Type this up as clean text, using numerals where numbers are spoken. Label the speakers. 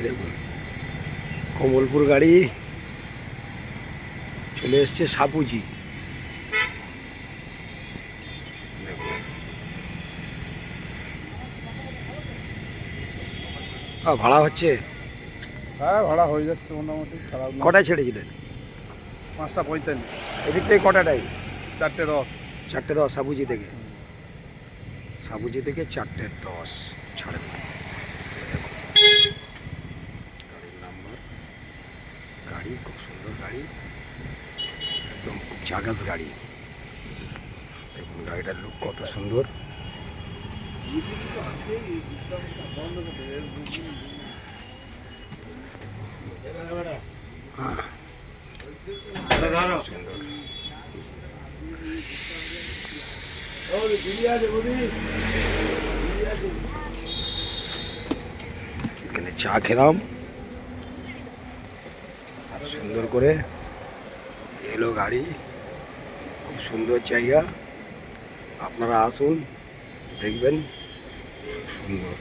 Speaker 1: দেখুন কমলপুর গাড়ি চলে এসছে সাপুজি। ভাড়া হচ্ছে?
Speaker 2: হ্যাঁ, ভাড়া হয়ে যাচ্ছে মোটামুটি, খারাপ না।
Speaker 1: কটায় ছেড়েছিলেন?
Speaker 2: 5:45।
Speaker 1: এদিক থেকে কটা টাইম?
Speaker 2: 4:10।
Speaker 1: 4:10 সাপুজি থেকে। সাপুজি থেকে 4:10 ছাড়েন। গাড়ির নাম্বার, গাড়ি খুব সুন্দর গাড়ি, একদম খুব জাগাস গাড়ি। দেখুন গাড়িটার লুক কত সুন্দর। এখানে চা খেলাম সুন্দর করে। এলো গাড়ি, খুব সুন্দর জায়গা, আপনারা আসুন দেখবেন, খুব সুন্দর।